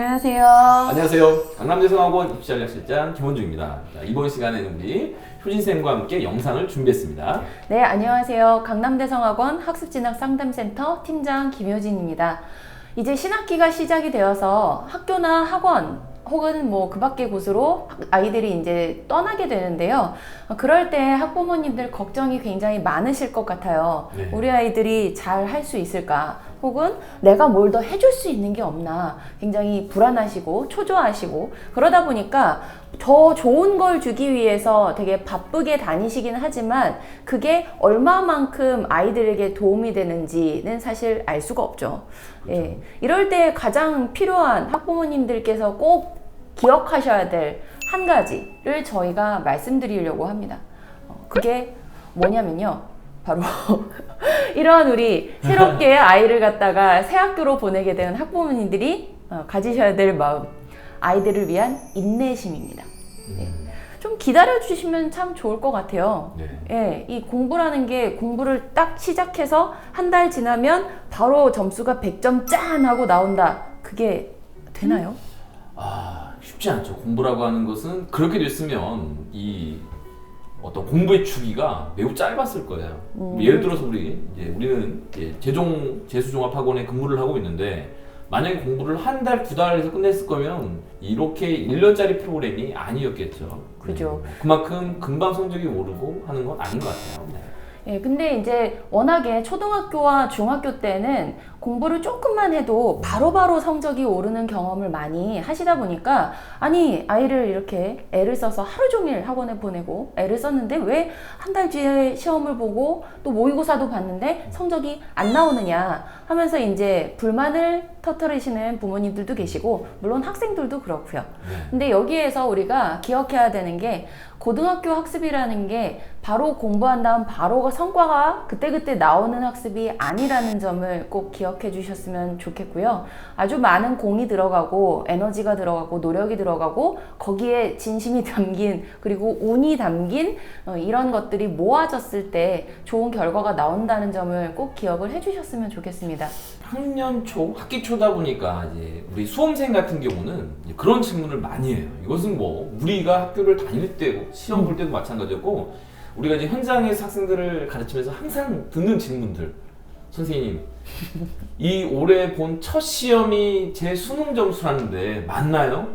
안녕하세요. 안녕하세요. 강남대성학원 입시전략실장 김원중입니다. 이번 시간에는 우리 효진쌤과 함께 영상을 준비했습니다. 네, 안녕하세요. 강남대성학원 학습진학상담센터 팀장 김효진입니다. 이제 신학기가 시작이 되어서 학교나 학원 혹은 뭐 그 밖의 곳으로 아이들이 이제 떠나게 되는데요. 그럴 때 학부모님들 걱정이 굉장히 많으실 것 같아요. 네. 우리 아이들이 잘 할 수 있을까? 혹은 내가 뭘 더 해줄 수 있는 게 없나? 굉장히 불안하시고 초조하시고 그러다 보니까 더 좋은 걸 주기 위해서 되게 바쁘게 다니시긴 하지만 그게 얼마만큼 아이들에게 도움이 되는지는 사실 알 수가 없죠. 그렇죠. 예, 이럴 때 가장 필요한 학부모님들께서 꼭 기억하셔야 될 한 가지를 저희가 말씀드리려고 합니다. 그게 뭐냐면요. 바로 이러한 우리 새롭게 아이를 갖다가 새 학교로 보내게 되는 학부모님들이 가지셔야 될 마음, 아이들을 위한 인내심입니다. 예. 좀 기다려주시면 참 좋을 것 같아요. 네. 예, 이 공부라는 게 공부를 딱 시작해서 한 달 지나면 바로 점수가 100점 짠 하고 나온다. 그게 되나요? 쉽지 않죠. 공부라고 하는 것은 그렇게 됐으면 이 어떤 공부의 주기가 매우 짧았을 거예요. 예를 들어서 우리는 이제 재수종합학원에 근무를 하고 있는데 만약에 공부를 한 달, 두 달에서 끝냈을 거면 이렇게 1년짜리 프로그램이 아니었겠죠. 그죠. 그만큼 금방 성적이 오르고 하는 건 아닌 것 같아요. 네. 예, 근데 이제 워낙에 초등학교와 중학교 때는 공부를 조금만 해도 바로바로 성적이 오르는 경험을 많이 하시다 보니까 아니 아이를 이렇게 애를 써서 하루 종일 학원에 보내고 애를 썼는데 왜 한 달 뒤에 시험을 보고 또 모의고사도 봤는데 성적이 안 나오느냐 하면서 이제 불만을 터뜨리시는 부모님들도 계시고 물론 학생들도 그렇고요. 네. 근데 여기에서 우리가 기억해야 되는 게 고등학교 학습이라는 게 바로 공부한 다음 바로 성과가 그때그때 나오는 학습이 아니라는 점을 꼭 기억해 주셨으면 좋겠고요. 아주 많은 공이 들어가고 에너지가 들어가고 노력이 들어가고 거기에 진심이 담긴 그리고 운이 담긴 이런 것들이 모아졌을 때 좋은 결과가 나온다는 점을 꼭 기억을 해 주셨으면 좋겠습니다. 학년 초, 학기 초다 보니까 이제 우리 수험생 같은 경우는 이제 그런 질문을 많이 해요. 이것은 뭐 우리가 학교를 다닐 때고 시험 볼 때도 마찬가지였고 우리가 이제 현장에서 학생들을 가르치면서 항상 듣는 질문들. 선생님, 이 올해 본 첫 시험이 제 수능 점수라는데 맞나요?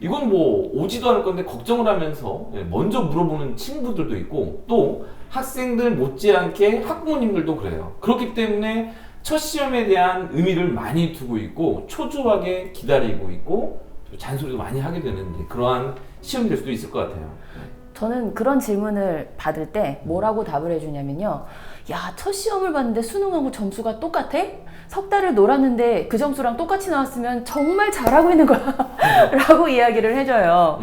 이건 뭐 오지도 않을 건데 걱정을 하면서 먼저 물어보는 친구들도 있고 또 학생들 못지않게 학부모님들도 그래요. 그렇기 때문에 첫 시험에 대한 의미를 많이 두고 있고 초조하게 기다리고 있고 잔소리도 많이 하게 되는 그러한 시험이 될 수도 있을 것 같아요. 저는 그런 질문을 받을 때 뭐라고 답을 해주냐면요. 야, 첫 시험을 봤는데 수능하고 점수가 똑같아? 석 달을 놀았는데 그 점수랑 똑같이 나왔으면 정말 잘하고 있는 거야 라고 이야기를 해줘요.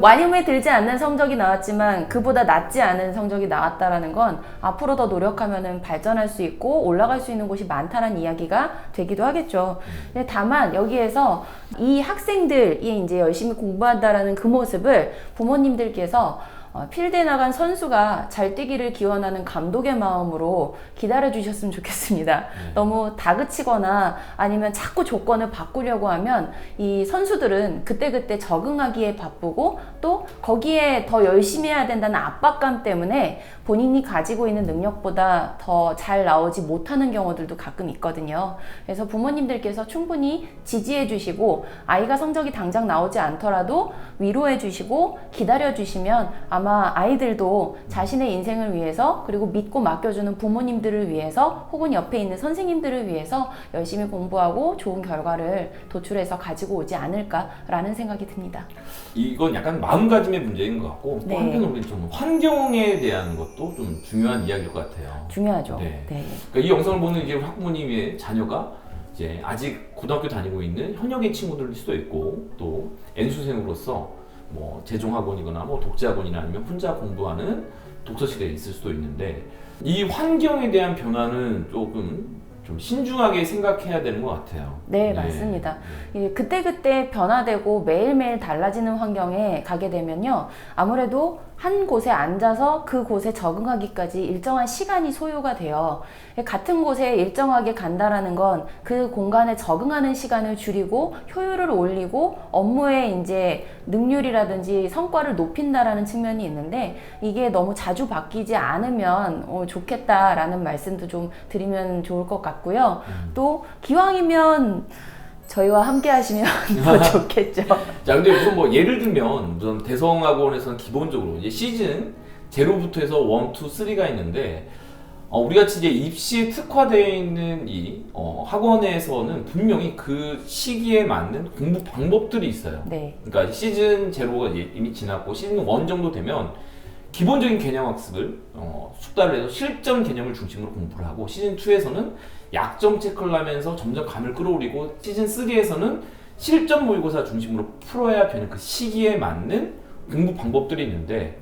많이에 들지 않는 성적이 나왔지만 그보다 낫지 않은 성적이 나왔다라는 건 앞으로 더 노력하면 발전할 수 있고 올라갈 수 있는 곳이 많다는 이야기가 되기도 하겠죠. 근데 다만 여기에서 이 학생들이 이제 열심히 공부한다라는 그 모습을 부모님들께서 필드에 나간 선수가 잘 뛰기를 기원하는 감독의 마음으로 기다려 주셨으면 좋겠습니다. 너무 다그치거나 아니면 자꾸 조건을 바꾸려고 하면 이 선수들은 그때그때 적응하기에 바쁘고 또 거기에 더 열심히 해야 된다는 압박감 때문에 본인이 가지고 있는 능력보다 더 잘 나오지 못하는 경우들도 가끔 있거든요. 그래서 부모님들께서 충분히 지지해 주시고 아이가 성적이 당장 나오지 않더라도 위로해 주시고 기다려 주시면 아마 아이들도 자신의 인생을 위해서 그리고 믿고 맡겨주는 부모님들을 위해서 혹은 옆에 있는 선생님들을 위해서 열심히 공부하고 좋은 결과를 도출해서 가지고 오지 않을까라는 생각이 듭니다. 이건 약간 마음가짐의 문제인 것 같고 또 네. 한편으로 좀 환경에 대한 것도 좀 중요한 이야기일 것 같아요. 중요하죠. 네. 네. 그러니까 이 영상을 보는 이제 학부모님의 자녀가 이제 아직 고등학교 다니고 있는 현역의 친구들일 수도 있고 또 N수생으로서 뭐 재종학원이거나 뭐 독재학원이나 아니면 혼자 공부하는 독서실에 있을 수도 있는데 이 환경에 대한 변화는 조금 좀 신중하게 생각해야 되는 것 같아요. 네, 맞습니다. 그때그때 변화되고 매일매일 달라지는 환경에 가게 되면요. 아무래도 한 곳에 앉아서 그 곳에 적응하기까지 일정한 시간이 소요가 돼요. 같은 곳에 일정하게 간다라는 건 그 공간에 적응하는 시간을 줄이고 효율을 올리고 업무의 이제 능률이라든지 성과를 높인다라는 측면이 있는데 이게 너무 자주 바뀌지 않으면 좋겠다라는 말씀도 좀 드리면 좋을 것 같고요. 또 기왕이면 저희와 함께 하시면 더 좋겠죠. 자, 근데 우선 뭐 예를 들면 우선 대성학원에서는 기본적으로 이제 시즌 제로부터 해서 1, 2, 3가 있는데 우리 같이 이제 입시에 특화되어 있는 이 학원에서는 분명히 그 시기에 맞는 공부 방법들이 있어요. 네. 그러니까 시즌 제로가 이미 지났고 시즌 1 정도 되면 기본적인 개념 학습을 숙달을 해서 실전 개념을 중심으로 공부를 하고 시즌 2에서는 약점 체크를 하면서 점점 감을 끌어올리고 시즌 3에서는 실전 모의고사 중심으로 풀어야 되는 그 시기에 맞는 공부 방법들이 있는데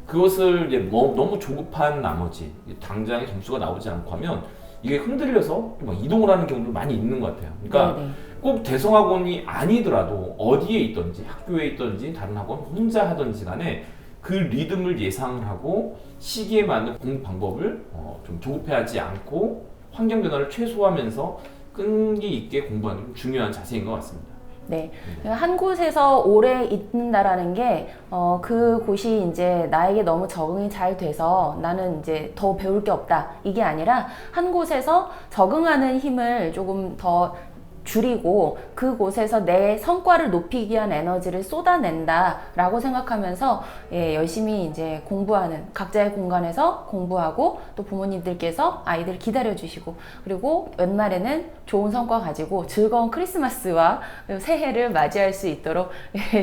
그것을 이제 너무 조급한 나머지 당장의 점수가 나오지 않고 하면 이게 흔들려서 막 이동을 하는 경우도 많이 있는 것 같아요. 그러니까 네네. 꼭 대성학원이 아니더라도 어디에 있든지 학교에 있든지 다른 학원 혼자 하든지 간에 그 리듬을 예상을 하고 시기에 맞는 공부 방법을 좀 조급해하지 않고 환경 변화를 최소화하면서 끈기 있게 공부하는 게 중요한 자세인 것 같습니다. 네. 한 곳에서 오래 있는다라는 게, 그 곳이 이제 나에게 너무 적응이 잘 돼서 나는 이제 더 배울 게 없다. 이게 아니라 한 곳에서 적응하는 힘을 조금 더 줄이고 그곳에서 내 성과를 높이기 위한 에너지를 쏟아낸다라고 생각하면서 열심히 이제 공부하는 각자의 공간에서 공부하고 또 부모님들께서 아이들 기다려 주시고 그리고 연말에는 좋은 성과 가지고 즐거운 크리스마스와 새해를 맞이할 수 있도록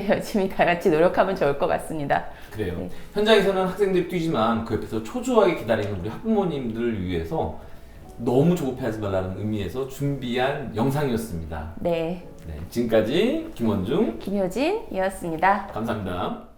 열심히 다 같이 노력하면 좋을 것 같습니다. 그래요. 네. 현장에서는 학생들이 뛰지만 그 옆에서 초조하게 기다리는 우리 학부모님들을 위해서 너무 조급해하지 말라는 의미에서 준비한 영상이었습니다. 네. 네, 지금까지 김원중, 김효진이었습니다. 감사합니다.